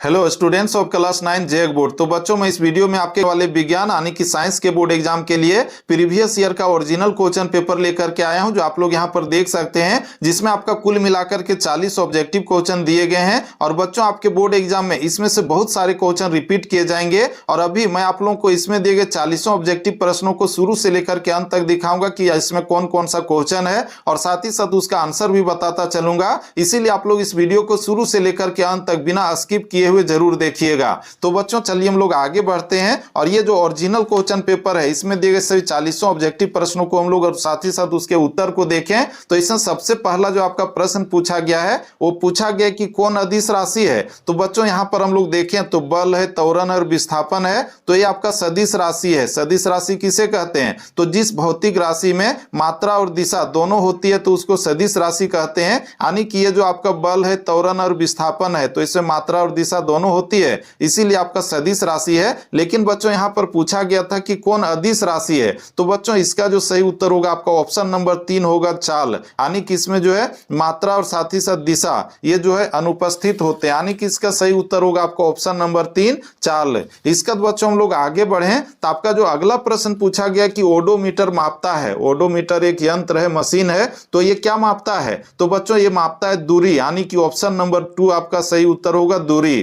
Hello students of class 9 Jake board. तो बच्चों मैं इस वीडियो में आपके वाले विज्ञान यानी कि साइंस के बोर्ड एग्जाम के लिए प्रीवियस ईयर का ओरिजिनल क्वेश्चन पेपर लेकर के आया हूं, जो आप लोग यहां पर देख सकते हैं, जिसमें आपका कुल मिलाकर के 40 ऑब्जेक्टिव क्वेश्चन दिए गए हैं। और बच्चों आपके बोर्ड एग्जाम में इसमें से बहुत सारे क्वेश्चन रिपीट किए जाएंगे। और अभी मैं आप लोगों को इसमें दिए गए 40 ऑब्जेक्टिव प्रश्नों को शुरू से लेकर के अंत तक दिखाऊंगा कि इसमें कौन कौन सा क्वेश्चन है, और साथ ही साथ उसका आंसर भी बताता चलूंगा। इसीलिए आप लोग इस वीडियो को शुरू से लेकर के अंत तक बिना स्किप किए हुए जरूर देखिए। तो बच्चों चलिए हम लोग आगे बढ़ते हैं। और ये जो ओरिजिनल क्वेश्चन पेपर है, इसमें दिए गए सभी 40 ऑब्जेक्टिव प्रश्नों को हम लोग और साथ ही साथ उसके उत्तर को देखें। तो इसमें सबसे पहला जो आपका प्रश्न पूछा गया है, वो पूछा गया कि कौन अदिश राशि है। तो बच्चों यहां पर हम लोग देखें तो बल है, त्वरण और विस्थापन है। तो ये आपका सदिश राशि है। सदिश राशि किसे कहते हैं? तो जिस भौतिक राशि में मात्रा और दिशा दोनों होती है तो उसको सदिश राशि कहते हैं। यानी कि ये जो आपका बल है, त्वरण और विस्थापन है, तो इसमें मात्रा और दिशा दोनों होती है, इसीलिए आपका सदिश राशि है। लेकिन बच्चों यहां पर पूछा गया था कि कौन अदिश राशि है। तो बच्चों इसका जो सही उत्तर होगा आपका ऑप्शन नंबर 3 होगा, चाल। यानी कि इसमें जो है मात्रा और साथ ही साथ दिशा ये जो है अनुपस्थित होते हैं। यानी कि इसका सही उत्तर होगा आपका ऑप्शन नंबर 3, चाल। इसका बच्चों हम लोग आगे बढ़े तो आपका जो अगला प्रश्न पूछा गया कि ओडोमीटर मापता है। ओडोमीटर एक यंत्र है, मशीन है, तो ये क्या मापता है? तो बच्चों ये मापता है दूरी। यानी कि ऑप्शन नंबर 2 आपका सही उत्तर होगा, दूरी।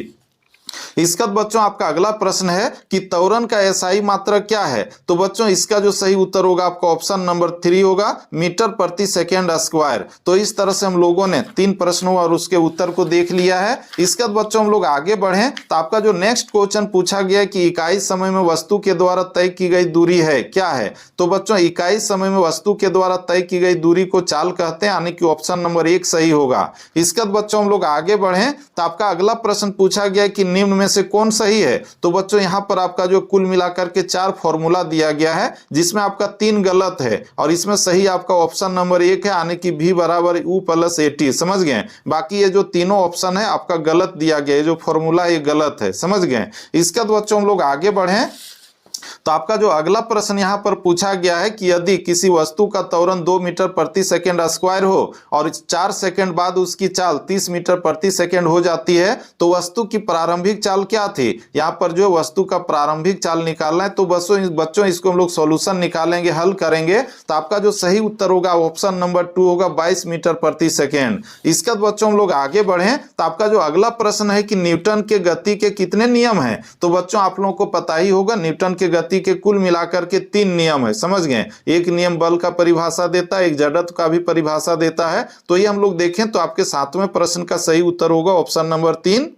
इसका बच्चों आपका अगला प्रश्न है कि त्वरण का एसआई मात्रक क्या है। तो बच्चों इसका जो सही उत्तर होगा आपका ऑप्शन नंबर 3 होगा, मीटर प्रति सेकेंड स्क्वायर। तो इस तरह से हम लोगों ने 3 प्रश्नों और उसके उत्तर को देख लिया है। इसका बच्चों हम लोग आगे बढ़े तो आपका जो नेक्स्ट क्वेश्चन पूछा गया कि इकाई समय में वस्तु के द्वारा तय की गई दूरी है, क्या है? तो बच्चों इकाई समय में वस्तु के द्वारा तय की गई दूरी को चाल कहते हैं। यानी कि ऑप्शन नंबर 1 सही होगा। इसका बच्चों हम लोग आगे बढ़े तो आपका अगला प्रश्न पूछा गया कि निम्न में से कौन सही है। तो बच्चों यहां पर आपका जो कुल मिलाकर के 4 फॉर्मूला दिया गया है, जिसमें आपका 3 गलत है और इसमें सही आपका ऑप्शन नंबर 1 है। यानी कि V बराबर U प्लस AT। समझ गए? बाकी ये जो तीनों ऑप्शन है आपका गलत दिया गया है, जो फॉर्मूला ये गलत है। समझ गए? इसका बच्चों हम लोग आगे बढ़े तो आपका जो अगला प्रश्न यहां पर पूछा गया है कि यदि किसी वस्तु का त्वरण 2 मीटर प्रति सेकेंड स्क्वायर हो और 4 सेकेंड बाद उसकी चाल 30 मीटर प्रति सेकेंड हो जाती है, तो वस्तु की प्रारंभिक चाल क्या थी? यहां पर जो वस्तु का प्रारंभिक चाल निकालना है, तो बच्चों इसको हम लोग सॉल्यूशन निकालेंगे, हल करेंगे। तो आपका जो सही उत्तर होगा ऑप्शन नंबर 2 होगा, 22 मीटर प्रति सेकेंड। इसका बच्चों हम लोग आगे बढ़े तो आपका जो अगला प्रश्न है कि न्यूटन के गति के कितने नियम हैं। तो बच्चों आप लोगों को पता ही होगा, न्यूटन के गति के कुल मिलाकर के 3 नियम है। समझ गए? एक नियम बल का परिभाषा देता है, एक जड़त्व का भी परिभाषा देता है। तो ये हम लोग देखें तो आपके 7वें प्रश्न का सही उत्तर होगा ऑप्शन नंबर 3।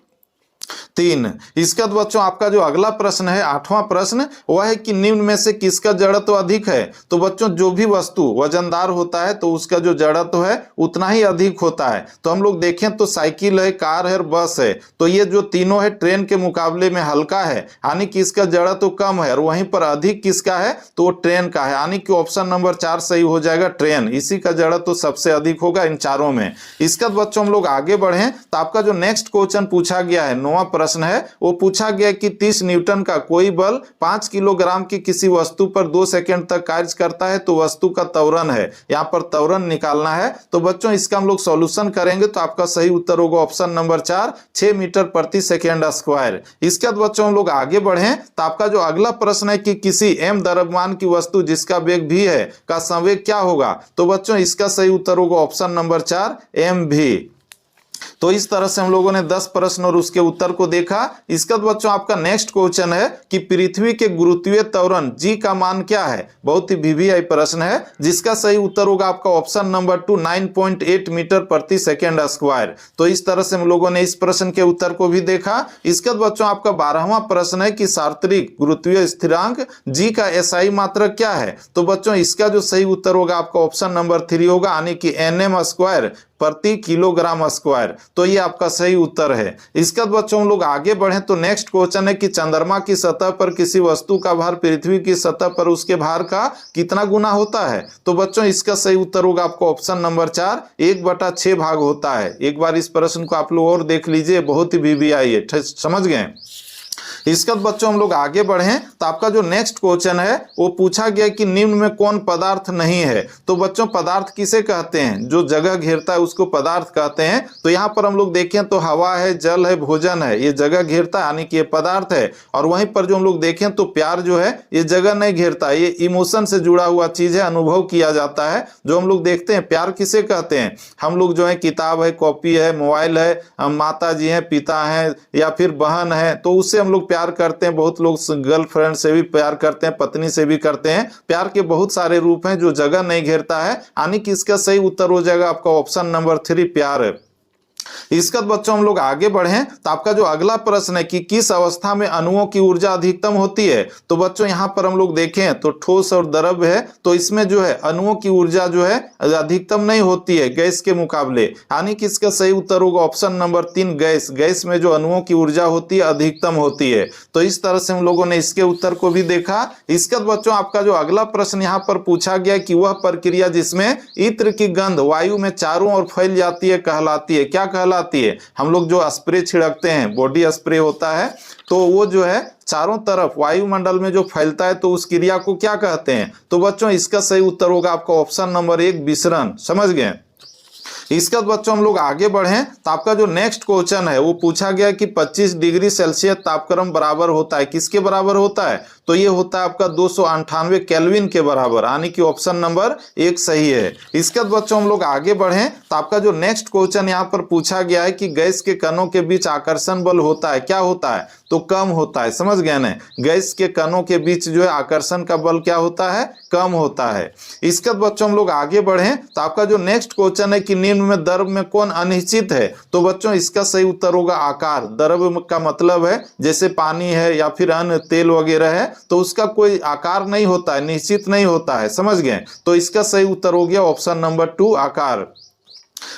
इसका बच्चों आपका जो अगला प्रश्न है 8वां प्रश्न, वह है कि निम्न में से किसका जड़त्व अधिक है। तो बच्चों जो भी वस्तु वजनदार होता है तो उसका जो जड़त्व है उतना ही अधिक होता है। तो हम लोग देखें तो साइकिल है, कार है और बस है। तो ये जो तीनों है ट्रेन के मुकाबले में हल्का है, यानी कि इसका जड़त्व कम है। और वहीं पर अधिक किसका है? तो वो ट्रेन का है। यानी कि ऑप्शन नंबर 4 सही हो जाएगा, ट्रेन। इसी का जड़त्व सबसे अधिक होगा इन चारों में। इसका बच्चों हम लोग आगे बढ़े तो आपका जो नेक्स्ट क्वेश्चन पूछा गया है, 9वां प्रश्न है, वो पूछा गया कि 30 न्यूटन का कोई बल 5 किलोग्राम की किसी वस्तु पर 2 सेकंड तक कार्य करता है, तो वस्तु का त्वरण है। यहां पर त्वरण निकालना है। तो बच्चों इसका हम लोग सॉल्यूशन करेंगे तो आपका सही उत्तर होगा ऑप्शन नंबर 4, 6 मीटर प्रति सेकेंड स्क्वायर। इसके बाद बच्चों हम लोग आगे बढ़े तो आपका जो अगला प्रश्न है कि किसी m द्रव्यमान की वस्तु जिसका वेग v है का संवेग क्या होगा। तो बच्चों इसका सही उत्तर होगा ऑप्शन नंबर 4, mv। तो इस तरह से हम लोगों ने 10 प्रश्न और उसके उत्तर को देखा। इसका बच्चों आपका नेक्स्ट क्वेश्चन है कि पृथ्वी के गुरुत्वीय त्वरण G का मान क्या है। बहुत ही VVI प्रश्न है, जिसका सही उत्तर होगा आपका ऑप्शन नंबर 2, 9.8 मीटर प्रति सेकेंड स्क्वायर। तो इस तरह से हम लोगों ने इस प्रश्न के उत्तर को भी देखा। इसका बच्चों आपका 12वां प्रश्न है कि सार्वत्रिक गुरुत्वीय स्थिरांक G का SI मात्रक क्या है। तो बच्चों इसका जो सही उत्तर होगा आपका ऑप्शन नंबर 3 होगा, यानी कि Nm स्क्वायर प्रति किलोग्राम स्क्वायर। तो ये आपका सही उत्तर है। इसका बच्चों हम लोग आगे बढ़े तो नेक्स्ट क्वेश्चन है कि चंद्रमा की सतह पर किसी वस्तु का भार पृथ्वी की सतह पर उसके भार का कितना गुना होता है। तो बच्चों इसका सही उत्तर होगा आपको ऑप्शन नंबर 4, 1/6 भाग होता है। एक बार इस प्रश्न को आप लोग और देख लीजिए, बहुत ही VVI है। समझ गए? इसके बाद बच्चों हम लोग आगे बढ़ें तो आपका जो नेक्स्ट क्वेश्चन है वो पूछा गया कि निम्न में कौन पदार्थ नहीं है। तो बच्चों पदार्थ किसे कहते हैं, जो जगह घेरता है उसको पदार्थ कहते हैं। तो यहाँ पर हम लोग देखें तो हवा है, जल है, भोजन है, ये जगह घेरता है यानी कि ये पदार्थ है। और वहीं पर जो हम लोग देखें तो प्यार जो है ये जगह नहीं घेरता, ये इमोशन से जुड़ा हुआ चीज है, अनुभव किया जाता है। जो हम लोग देखते हैं प्यार किसे कहते हैं, हम लोग जो है किताब है, कॉपी है, मोबाइल है, माता जी है, पिता है या फिर बहन है, तो उससे हम लोग प्यार करते हैं। बहुत लोग गर्लफ्रेंड से भी प्यार करते हैं, पत्नी से भी करते हैं। प्यार के बहुत सारे रूप हैं जो जगह नहीं घेरता है, यानी कि इसका सही उत्तर हो जाएगा आपका ऑप्शन नंबर 3 प्यार है। इसके बाद बच्चों हम लोग आगे बढ़ें तो आपका जो अगला प्रश्न है कि किस अवस्था में अणुओं की ऊर्जा अधिकतम होती है। तो बच्चों यहाँ पर हम लोग देखें तो ठोस और द्रव्य है, तो इसमें जो है अणुओं की ऊर्जा जो है अधिकतम नहीं होती है गैस के मुकाबले, यानी कि इसका सही उत्तर होगा ऑप्शन नंबर 3 गैस। गैस में जो अणुओं की ऊर्जा होती है अधिकतम होती है। तो इस तरह से हम लोगों ने इसके उत्तर को भी देखा। इसके बाद बच्चों आपका जो अगला प्रश्न यहाँ पर पूछा गया कि वह प्रक्रिया जिसमें इत्र की गंध वायु में चारों ओर फैल जाती है कहलाती है, क्या कहलाती है। हम लोग जो स्प्रे छिड़कते हैं, बॉडी स्प्रे होता है, तो वो जो है चारों तरफ वायुमंडल में जो फैलता है, तो उस क्रिया को क्या कहते हैं। तो बच्चों इसका सही उत्तर होगा आपका ऑप्शन नंबर 1 विसरण। समझ गए। इसके बाद बच्चों हम लोग आगे बढ़ें तो आपका जो नेक्स्ट क्वेश्चन है वो पूछा गया कि 25 डिग्री सेल्सियस तापक्रम बराबर होता है, किसके बराबर होता है। तो ये होता है आपका 298 केल्विन के बराबर, यानी कि ऑप्शन नंबर 1 सही है। इसके बाद बच्चों हम लोग आगे बढ़ें तो आपका जो नेक्स्ट क्वेश्चन यहाँ पर पूछा गया है कि गैस के कणों के बीच आकर्षण बल होता है, क्या होता है। तो कम होता है। समझ गए ना, गैस के कणों के बीच जो है आकर्षण का बल क्या होता है, कम होता है। इसके बाद बच्चों हम लोग आगे बढ़ें तो आपका जो नेक्स्ट क्वेश्चन है कि निम्न में द्रव्य में कौन अनिश्चित है। तो बच्चों इसका सही उत्तर होगा आकार। द्रव्य का मतलब है जैसे पानी है या फिर अन्य तेल वगैरह है, तो उसका कोई आकार नहीं होता है, निश्चित नहीं होता है। समझ गए। तो इसका सही उत्तर हो गया ऑप्शन नंबर 2 आकार।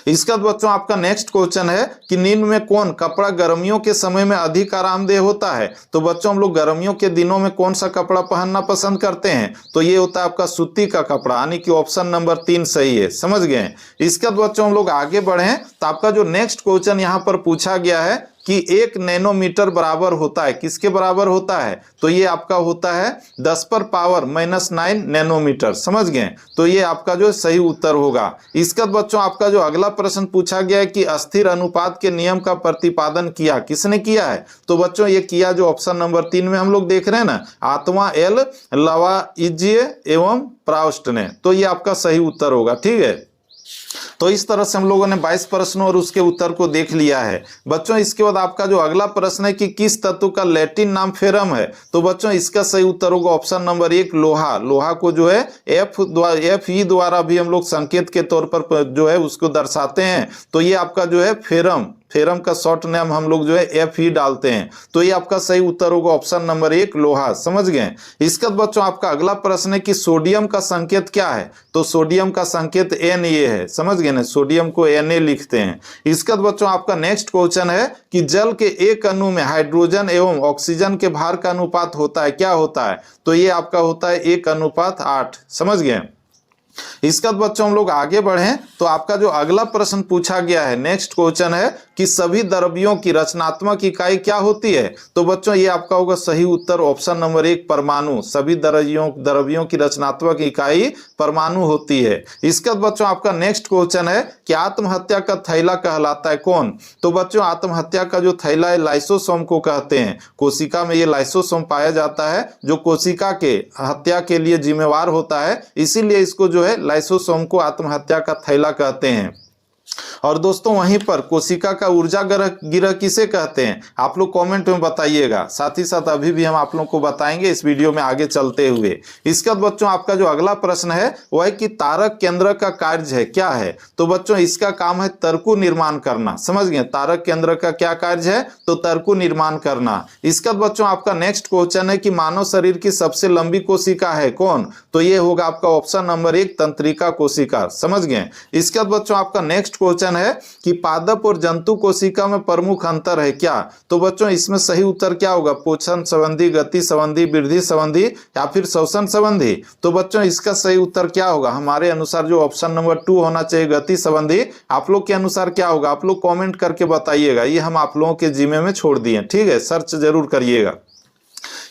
इसका बच्चों आपका नेक्स्ट क्वेश्चन है कि निम्न में कौन कपड़ा गर्मियों के समय में अधिक आरामदेह होता है। तो बच्चों हम लोग गर्मियों के दिनों में कौन सा कपड़ा पहनना पसंद करते हैं। तो ये होता है आपका सूती का कपड़ा, यानी कि ऑप्शन नंबर 3 सही है। समझ गए। इसके बाद बच्चों हम लोग आगे बढ़ें तो आपका जो नेक्स्ट क्वेश्चन यहाँ पर पूछा गया है कि 1 नैनोमीटर बराबर होता है, किसके बराबर होता है। तो ये आपका होता है 10⁻⁻⁹ नैनोमीटर। समझ गए। तो ये आपका जो सही उत्तर होगा। इसका बच्चों आपका जो अगला प्रश्न पूछा गया है कि अस्थिर अनुपात के नियम का प्रतिपादन किया, किसने किया है। तो बच्चों ये किया जो ऑप्शन नंबर 3 में हम लोग देख रहे हैं ना, आत्मा एल लवाइजिए एवं प्राउस्ट ने। तो ये आपका सही उत्तर होगा। ठीक है। तो इस तरह से हम लोगों ने 22 प्रश्नों और उसके उत्तर को देख लिया है। बच्चों इसके बाद आपका जो अगला प्रश्न है कि किस तत्व का लैटिन नाम फेरम है। तो बच्चों इसका सही उत्तर होगा ऑप्शन नंबर 1 लोहा। लोहा को जो है Fe द्वारा भी हम लोग संकेत के तौर पर जो है उसको दर्शाते हैं। तो ये आपका जो है फेरम, फेरम का शॉर्ट नेम हम लोग जो है Fe डालते हैं। तो ये आपका सही उत्तर होगा ऑप्शन नंबर 1 लोहा। समझ गए। इसके बाद बच्चों आपका अगला प्रश्न है कि सोडियम का संकेत क्या है। तो सोडियम का संकेत Na है। समझ गए ना, सोडियम को Na लिखते हैं। इसके बाद बच्चों आपका नेक्स्ट क्वेश्चन है कि जल के एक अणु में हाइड्रोजन एवं ऑक्सीजन के भार का अनुपात होता है, क्या होता है। तो ये आपका होता है 1:8। समझ गए। इसके बाद बच्चों हम लोग आगे बढ़ें तो आपका जो अगला प्रश्न पूछा गया है नेक्स्ट क्वेश्चन है कि सभी द्रव्यों की रचनात्मक इकाई क्या होती है। तो बच्चों ये आपका होगा सही उत्तर ऑप्शन नंबर 1 परमाणु। सभी द्रव्यों की रचनात्मक इकाई परमाणु होती है। इसके बाद बच्चों आपका नेक्स्ट क्वेश्चन है कि आत्महत्या का थैला कहलाता है कौन। तो बच्चों आत्महत्या का जो थैला है लाइसोसोम को कहते हैं। कोशिका में ये लाइसोसोम पाया जाता है जो कोशिका के हत्या के लिए जिम्मेवार होता है, इसीलिए इसको जो है लाइसोसोम को आत्महत्या का थैला कहते हैं। और दोस्तों वहीं पर कोशिका का ऊर्जा गिरह किसे कहते हैं, आप लोग कमेंट में बताइएगा। साथ ही साथ अभी भी हम आप लोगों को बताएंगे इस वीडियो में आगे चलते हुए। इसके बाद बच्चों आपका जो अगला प्रश्न है वह है कि तारक केंद्रक का कार्य है, क्या है। तो बच्चों इसका काम है तर्कु निर्माण करना। समझ गए। तारक केंद्रक का क्या कार्य है, तो तर्कु निर्माण करना। इसके बाद बच्चों आपका नेक्स्ट क्वेश्चन है कि मानव शरीर की सबसे लंबी कोशिका है कौन। तो ये होगा आपका ऑप्शन नंबर 1 तंत्रिका कोशिका। समझ गए। इसके बाद बच्चों आपका नेक्स्ट क्वेश्चन है कि पादप और जंतु कोशिका में प्रमुख अंतर है क्या। तो बच्चों इसमें सही उत्तर क्या होगा, पोषण संबंधी, गति संबंधी, वृद्धि संबंधी या फिर श्वसन संबंधी। तो बच्चों इसका सही उत्तर क्या होगा, हमारे अनुसार जो ऑप्शन नंबर 2 होना चाहिए गति संबंधी। आप लोग के अनुसार क्या होगा, आप लोग कमेंट करके बताइएगा। ये हम आप लोगों के जिम्मे में छोड़ दिए। ठीक है, सर्च जरूर करिएगा।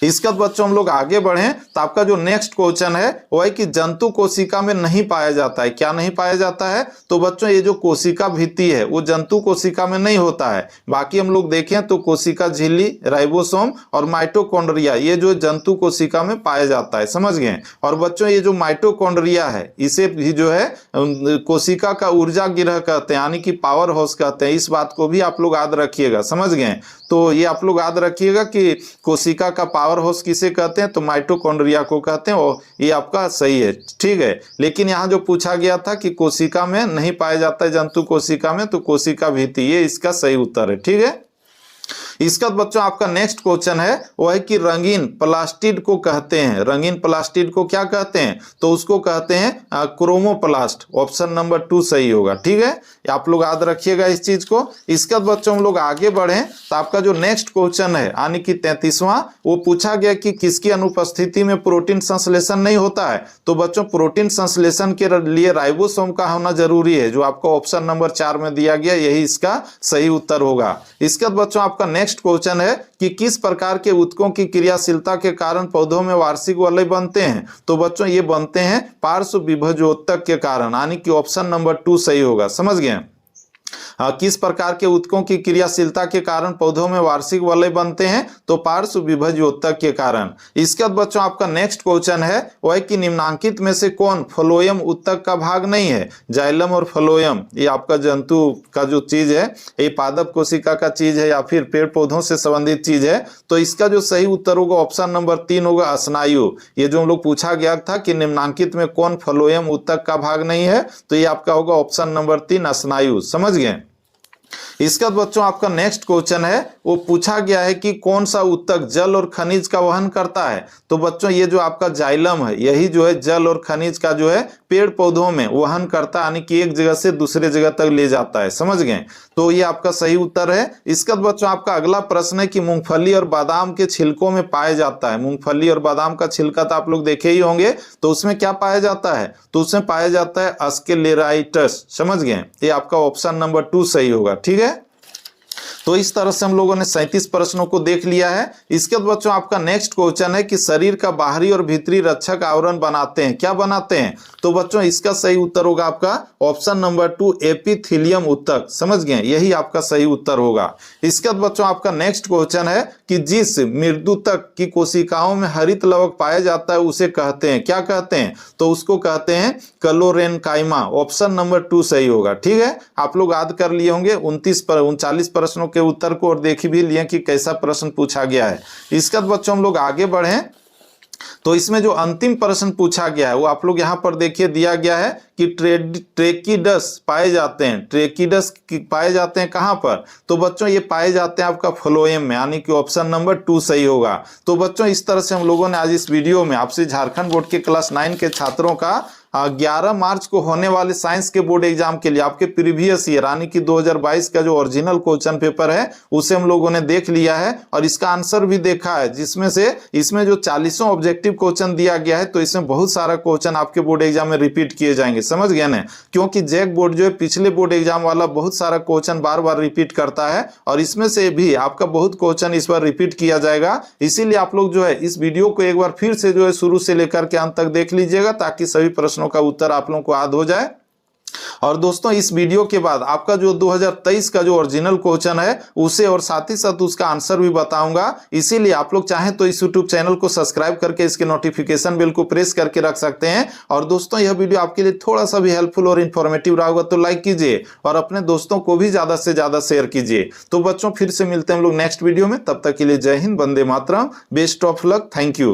इसके बाद बच्चों हम लोग आगे बढ़ें तो आपका जो नेक्स्ट क्वेश्चन है वो है कि जंतु कोशिका में नहीं पाया जाता है। क्या नहीं पाया जाता है? तो बच्चों ये जो कोशिका भित्ति है वो जंतु कोशिका में नहीं होता है। बाकी हम लोग देखें तो कोशिका झिल्ली, राइबोसोम और माइटोकॉन्ड्रिया ये जो जंतु कोशिका में पाया जाता है। समझ गए? और बच्चों ये जो माइटोकॉन्ड्रिया है इसे भी जो है कोशिका का ऊर्जा गृह कहते हैं, यानी कि पावर हाउस कहते हैं। इस बात को भी आप लोग याद रखिएगा। समझ गए? तो ये आप लोग याद रखिएगा कि कोशिका का पावर हाउस किसे कहते हैं? तो माइटोकॉन्ड्रिया को कहते हैं। और ये आपका सही है, ठीक है। लेकिन यहाँ जो पूछा गया था कि कोशिका में नहीं पाया जाता है जंतु कोशिका में, तो कोशिका भित्ति ये इसका सही उत्तर है, ठीक है। इसका बच्चों आपका नेक्स्ट क्वेश्चन है वो है कि रंगीन प्लास्टिड को कहते हैं, रंगीन प्लास्टिड को क्या कहते हैं? तो उसको कहते हैं क्रोमोप्लास्ट। ऑप्शन नंबर 2 सही होगा, ठीक है। आप लोग याद रखिएगा इस चीज को। इसका बच्चों हम लोग आगे बढ़े तो आपका जो नेक्स्ट क्वेश्चन है यानी कि 33वां, वो पूछा गया कि किसकी अनुपस्थिति में प्रोटीन संश्लेषण नहीं होता है? तो बच्चों प्रोटीन संश्लेषण के लिए राइबोसोम का होना जरूरी है, जो आपको ऑप्शन नंबर 4 में दिया गया, यही इसका सही उत्तर होगा। इसके बाद बच्चों आपका नेक्स्ट क्वेश्चन है कि किस प्रकार के ऊतकों की क्रियाशीलता के कारण पौधों में वार्षिक वलय बनते हैं? तो बच्चों ये बनते हैं पार्श्व विभजोत्तक के कारण, यानी कि ऑप्शन नंबर 2 सही होगा। समझ गए? किस प्रकार के ऊतकों की क्रियाशीलता के कारण पौधों में वार्षिक वलय बनते हैं? तो पार्श्व विभजोत्तक के कारण। इसके बाद बच्चों आपका नेक्स्ट क्वेश्चन है वह है कि निम्नांकित में से कौन फ्लोएम ऊतक का भाग नहीं है? जाइलम और फ्लोएम ये आपका जंतु का जो चीज है, ये पादप कोशिका का चीज है या फिर पेड़ पौधों से संबंधित चीज है। तो इसका जो सही उत्तर होगा ऑप्शन नंबर 3 होगा, स्नायु। ये जो हम लोग पूछा गया था कि निम्नांकित में कौन फ्लोएम ऊतक का भाग नहीं है, तो ये आपका होगा ऑप्शन नंबर 3 स्नायु। समझ गए? इसका बच्चों आपका नेक्स्ट क्वेश्चन है वो पूछा गया है कि कौन सा ऊतक जल और खनिज का वहन करता है? तो बच्चों ये जो आपका जाइलम है यही जो है जल और खनिज का जो है पेड़ पौधों में वहन करता है, यानी कि एक जगह से दूसरे जगह तक ले जाता है। समझ गए? तो ये आपका सही उत्तर है। इसका बच्चों आपका अगला प्रश्न है कि मूंगफली और बादाम के छिलकों में पाया जाता है। मूंगफली और बादाम का छिलका तो आप लोग देखे ही होंगे, तो उसमें क्या पाया जाता है? तो उसमें पाया जाता है स्क्लेराइटस। समझ गए? ये आपका ऑप्शन नंबर 2 सही होगा, ठीक है। तो इस तरह से हम लोगों ने 37 प्रश्नों को देख लिया है। इसके बाद बच्चों आपका नेक्स्ट क्वेश्चन है कि शरीर का बाहरी और भीतरी रक्षक आवरण बनाते हैं। क्या बनाते हैं? तो बच्चों इसका सही उत्तर होगा आपका ऑप्शन नंबर 2 एपिथेलियम ऊतक। समझ गए? यही आपका सही उत्तर होगा। इसके बाद बच्चों आपका नेक्स्ट क्वेश्चन है कि जिस मृदुतक की कोशिकाओं में हरित लवक पाया जाता है उसे कहते हैं, क्या कहते हैं? तो उसको कहते हैं क्लोरेनकाइमा। ऑप्शन नंबर 2 सही होगा, ठीक है। आप लोग याद कर लिए होंगे 39 प्रश्नों के उत्तर को और देख भी लिए कि कैसा प्रश्न पूछा गया है। इसके बाद बच्चों हम लोग आगे बढ़े तो इसमें जो अंतिम प्रश्न पूछा गया है वो आप लोग यहाँ पर देखिए दिया गया है कि ट्रेकिडस पाए जाते हैं। ट्रेकिडस पाए जाते हैं कहाँ पर? तो बच्चों ये पाए जाते हैं आपका फ्लोएम में, यानी कि ऑप्शन नंबर 2 सही होगा। तो बच्चों इस तरह से हम लोगों ने आज इस वीडियो में आपसे झारखंड बोर्ड के क्लास 9 के छात्रों का 11 मार्च को होने वाले साइंस के बोर्ड एग्जाम के लिए आपके प्रीवियस ईयर यानी कि 2022 का जो ओरिजिनल क्वेश्चन पेपर है उसे हम लोगों ने देख लिया है और इसका आंसर भी देखा है, जिसमें से इसमें जो 40 ऑब्जेक्टिव क्वेश्चन दिया गया है तो इसमें बहुत सारा क्वेश्चन आपके बोर्ड एग्जाम में रिपीट किए जाएंगे। समझ गए ना? क्योंकि जैक बोर्ड जो है पिछले बोर्ड एग्जाम वाला बहुत सारा क्वेश्चन बार बार रिपीट करता है और इसमें से भी आपका बहुत क्वेश्चन इस बार रिपीट किया जाएगा। इसीलिए आप लोग जो है इस वीडियो को एक बार फिर से जो है शुरू से लेकर के अंत तक देख लीजिएगा ताकि सभी प्रश्नों का उत्तर आप लोगों को याद हो जाए। और दोस्तों इस वीडियो के बाद आपका जो 2023 का जो ओरिजिनल क्वेश्चन है उसे और साथ ही साथ उसका आंसर भी बताऊंगा। इसीलिए आप लोग चाहें तो इस यूट्यूब चैनल को सब्सक्राइब करके इसके नोटिफिकेशन बेल को प्रेस करके रख सकते हैं। और दोस्तों यह वीडियो आपके लिए थोड़ा सा भी हेल्पफुल और इन्फॉर्मेटिव रहा होगा तो लाइक कीजिए और अपने दोस्तों को भी ज्यादा से ज्यादा शेयर कीजिए। तो बच्चों फिर से मिलते हैं हम लोग नेक्स्ट वीडियो में, तब तक के लिए Jai Hind, Vande Mataram, best of luck, thank you.